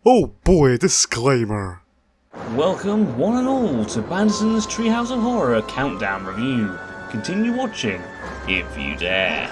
Oh boy, disclaimer. Welcome one and all to Simpsons Treehouse of Horror Countdown Review. Continue watching, if you dare.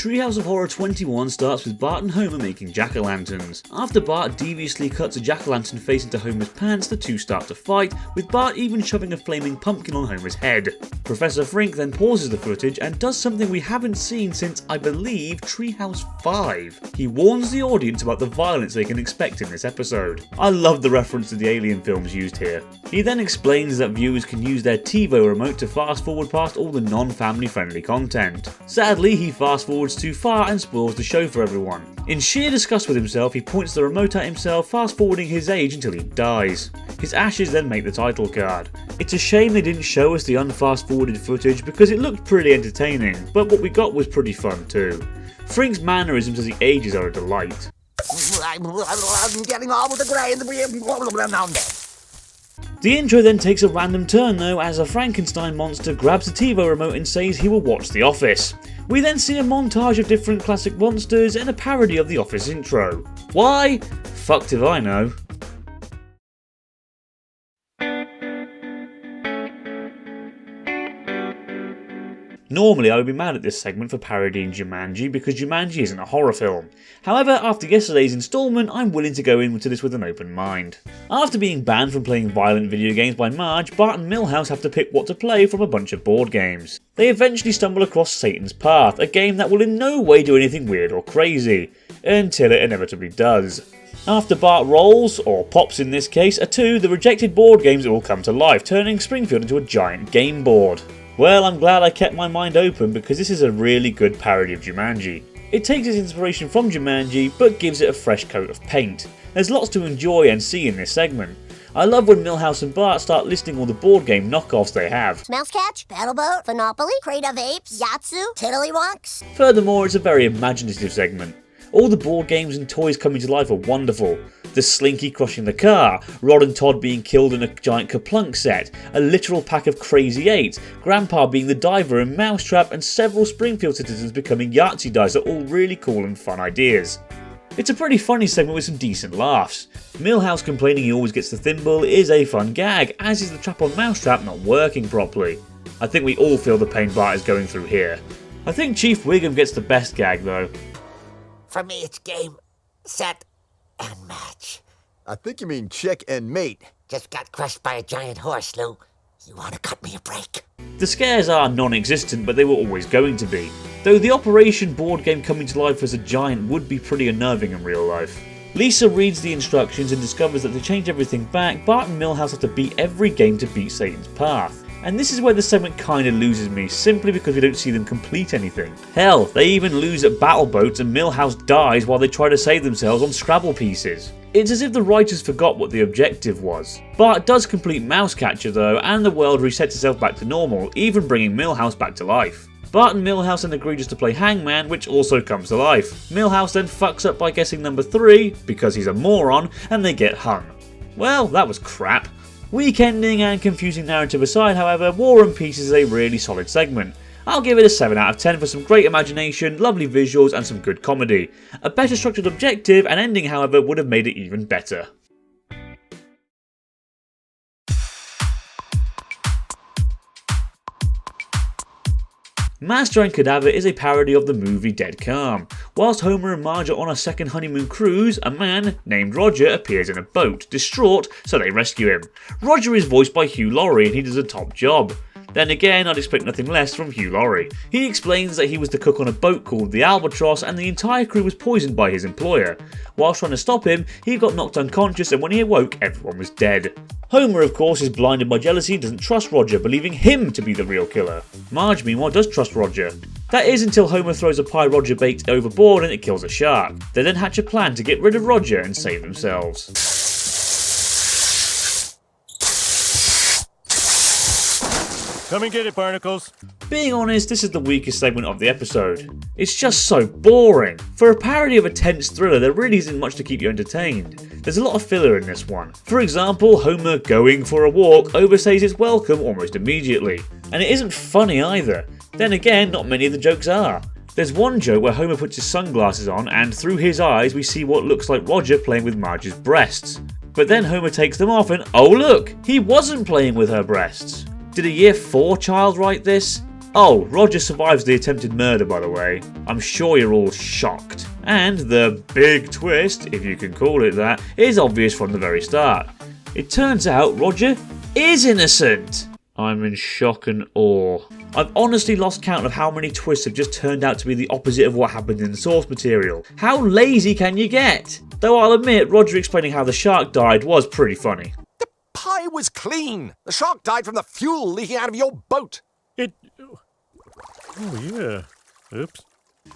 Treehouse of Horror 21 starts with Bart and Homer making jack-o'-lanterns. After Bart deviously cuts a jack-o'-lantern face into Homer's pants, the two start to fight, with Bart even shoving a flaming pumpkin on Homer's head. Professor Frink then pauses the footage and does something we haven't seen since, I believe, Treehouse 5. He warns the audience about the violence they can expect in this episode. I love the reference to the Alien films used here. He then explains that viewers can use their TiVo remote to fast forward past all the non-family friendly content. Sadly, he fast forwards too far and spoils the show for everyone. In sheer disgust with himself, he points the remote at himself, fast forwarding his age until he dies. His ashes then make the title card. It's a shame they didn't show us the unfast forwarded footage because it looked pretty entertaining, but what we got was pretty fun too. Frink's mannerisms as he ages are a delight. I'm getting on with the grey and the The intro then takes a random turn though, as a Frankenstein monster grabs the TiVo remote and says he will watch The Office. We then see a montage of different classic monsters and a parody of The Office intro. Why? Fucked if I know. Normally I would be mad at this segment for parodying Jumanji because Jumanji isn't a horror film. However, after yesterday's instalment, I'm willing to go into this with an open mind. After being banned from playing violent video games by Marge, Bart and Milhouse have to pick what to play from a bunch of board games. They eventually stumble across Satan's Path, a game that will in no way do anything weird or crazy, until it inevitably does. After Bart rolls, or pops in this case, a 2, the rejected board games all come to life, turning Springfield into a giant game board. Well, I'm glad I kept my mind open because this is a really good parody of Jumanji. It takes its inspiration from Jumanji, but gives it a fresh coat of paint. There's lots to enjoy and see in this segment. I love when Milhouse and Bart start listing all the board game knockoffs they have. Mousecatch, Battleboat, Monopoly, Crate of Apes, Yatsu, Tiddlywonks. Furthermore, it's a very imaginative segment. All the board games and toys coming to life are wonderful. The Slinky crushing the car, Rod and Todd being killed in a giant Kaplunk set, a literal pack of Crazy 8, Grandpa being the diver in Mousetrap, and several Springfield citizens becoming Yahtzee dice are all really cool and fun ideas. It's a pretty funny segment with some decent laughs. Milhouse complaining he always gets the thimble is a fun gag, as is the trap on Mousetrap not working properly. I think we all feel the pain Bart is going through here. I think Chief Wiggum gets the best gag though. For me, it's game, set, and match. I think you mean check and mate. Just got crushed by a giant horse, Lou. You want to cut me a break? The scares are non-existent, but they were always going to be. Though the Operation board game coming to life as a giant would be pretty unnerving in real life. Lisa reads the instructions and discovers that to change everything back, Bart and Milhouse have to beat every game to beat Satan's Path. And this is where the segment kinda loses me, simply because we don't see them complete anything. Hell, they even lose at battle boats and Milhouse dies while they try to save themselves on Scrabble pieces. It's as if the writers forgot what the objective was. Bart does complete Mousecatcher though, and the world resets itself back to normal, even bringing Milhouse back to life. Bart and Milhouse then agree just to play Hangman, which also comes to life. Milhouse then fucks up by guessing number 3, because he's a moron, and they get hung. Well, that was crap. Weak ending and confusing narrative aside, however, War and Peace is a really solid segment. I'll give it a 7 out of 10 for some great imagination, lovely visuals and some good comedy. A better structured objective and ending, however, would have made it even better. Master and Cadaver is a parody of the movie Dead Calm. Whilst Homer and Marge are on a second honeymoon cruise, a man named Roger appears in a boat, distraught, so they rescue him. Roger is voiced by Hugh Laurie and he does a top job. Then again, I'd expect nothing less from Hugh Laurie. He explains that he was the cook on a boat called the Albatross and the entire crew was poisoned by his employer. Whilst trying to stop him, he got knocked unconscious and when he awoke, everyone was dead. Homer, of course, is blinded by jealousy and doesn't trust Roger, believing him to be the real killer. Marge, meanwhile, does trust Roger. That is until Homer throws a pie Roger bait overboard and it kills a shark. They then hatch a plan to get rid of Roger and save themselves. Come and get it, Barnacles. Being honest, this is the weakest segment of the episode. It's just so boring. For a parody of a tense thriller, there really isn't much to keep you entertained. There's a lot of filler in this one. For example, Homer going for a walk overstays its welcome almost immediately. And it isn't funny either. Then again, not many of the jokes are. There's one joke where Homer puts his sunglasses on and through his eyes we see what looks like Roger playing with Marge's breasts. But then Homer takes them off and oh look, he wasn't playing with her breasts. Did a year 4 child write this? Oh, Roger survives the attempted murder, by the way. I'm sure you're all shocked. And the big twist, if you can call it that, is obvious from the very start. It turns out Roger is innocent. I'm in shock and awe. I've honestly lost count of how many twists have just turned out to be the opposite of what happened in the source material. How lazy can you get? Though I'll admit, Roger explaining how the shark died was pretty funny. The pie was clean. The shark died from the fuel leaking out of your boat. Oh, yeah. Oops.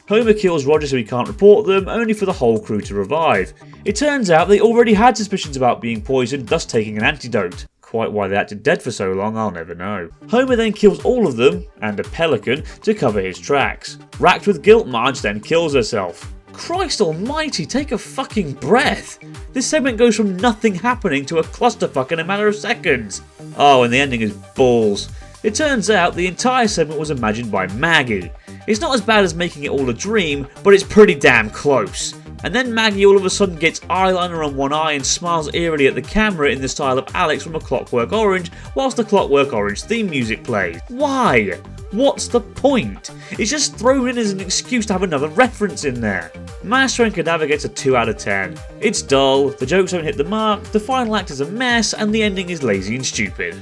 Homer kills Roger so he can't report them, only for the whole crew to revive. It turns out they already had suspicions about being poisoned, thus taking an antidote. Quite why they acted dead for so long, I'll never know. Homer then kills all of them, and a pelican, to cover his tracks. Racked with guilt, Marge then kills herself. Christ almighty, take a fucking breath! This segment goes from nothing happening to a clusterfuck in a matter of seconds. Oh, and the ending is balls. It turns out the entire segment was imagined by Maggie. It's not as bad as making it all a dream, but it's pretty damn close. And then Maggie all of a sudden gets eyeliner on one eye and smiles eerily at the camera in the style of Alex from A Clockwork Orange, whilst the Clockwork Orange theme music plays. Why? What's the point? It's just thrown in as an excuse to have another reference in there. Master and Cadaver gets a 2 out of 10. It's dull, the jokes don't hit the mark, the final act is a mess, and the ending is lazy and stupid.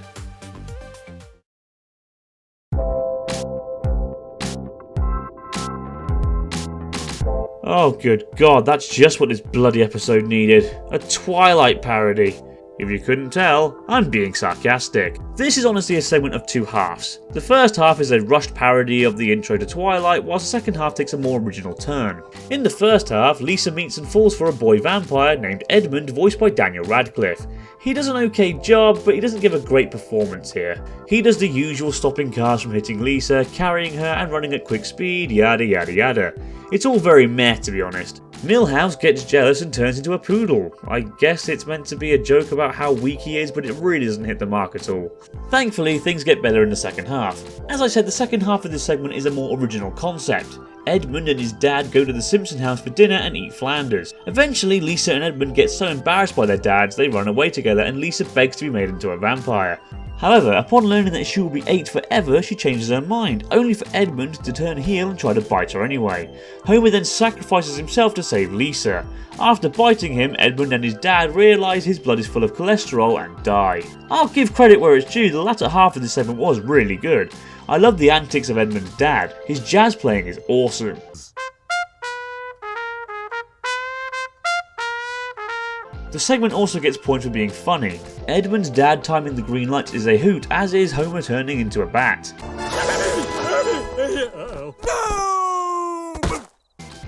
Oh good god, that's just what this bloody episode needed. A Twilight parody. If you couldn't tell, I'm being sarcastic. This is honestly a segment of 2 halves. The first half is a rushed parody of the intro to Twilight, whilst the second half takes a more original turn. In the first half, Lisa meets and falls for a boy vampire named Edmund, voiced by Daniel Radcliffe. He does an okay job, but he doesn't give a great performance here. He does the usual stopping cars from hitting Lisa, carrying her and running at quick speed, yada yada yada. It's all very meh, to be honest. Milhouse gets jealous and turns into a poodle. I guess it's meant to be a joke about how weak he is, but it really doesn't hit the mark at all. Thankfully, things get better in the second half. As I said, the second half of this segment is a more original concept. Edmund and his dad go to the Simpson house for dinner and eat Flanders. Eventually, Lisa and Edmund get so embarrassed by their dads they run away together and Lisa begs to be made into a vampire. However, upon learning that she will be 8 forever, she changes her mind, only for Edmund to turn heel and try to bite her anyway. Homer then sacrifices himself to save Lisa. After biting him, Edmund and his dad realise his blood is full of cholesterol and die. I'll give credit where it's due, the latter half of this segment was really good. I love the antics of Edmund's dad, his jazz playing is awesome. The segment also gets points for being funny. Edmund's dad timing the green lights is a hoot, as is Homer turning into a bat.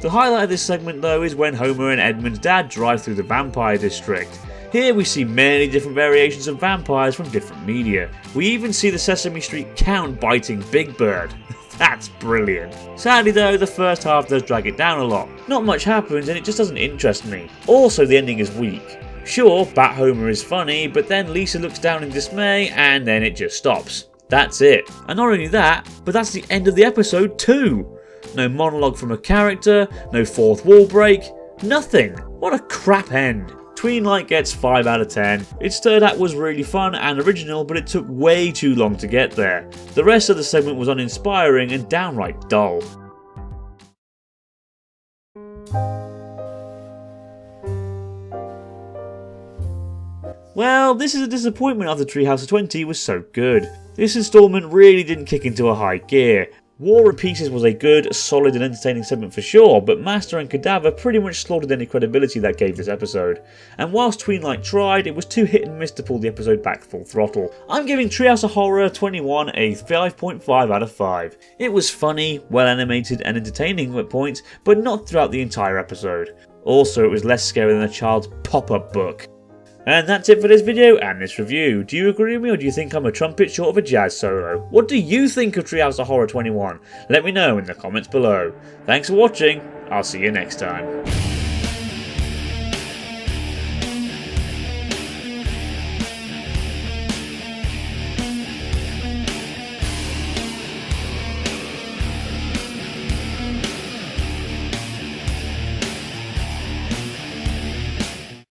The highlight of this segment though is when Homer and Edmund's dad drive through the vampire district. Here we see many different variations of vampires from different media. We even see the Sesame Street Count biting Big Bird. That's brilliant. Sadly though, the first half does drag it down a lot. Not much happens and it just doesn't interest me. Also, the ending is weak. Sure, Bat Homer is funny, but then Lisa looks down in dismay and then it just stops. That's it. And not only that, but that's the end of the episode too. No monologue from a character, no fourth wall break, nothing. What a crap end. TWEENLIGHT gets 5 out of 10. Its third act was really fun and original, but it took way too long to get there. The rest of the segment was uninspiring and downright dull. Well, this is a disappointment after Treehouse of 20 was so good. This installment really didn't kick into a high gear. War and Pieces was a good, solid and entertaining segment for sure, but Master and Cadaver pretty much slaughtered any credibility that gave this episode. And whilst TWEENLIGHT tried, it was too hit and miss to pull the episode back full throttle. I'm giving Treehouse of Horror 21 a 5.5 out of 5. It was funny, well animated and entertaining at points, but not throughout the entire episode. Also, it was less scary than a child's pop-up book. And that's it for this video and this review. Do you agree with me, or do you think I'm a trumpet short of a jazz solo? What do you think of Treehouse of Horror 21? Let me know in the comments below. Thanks for watching, I'll see you next time.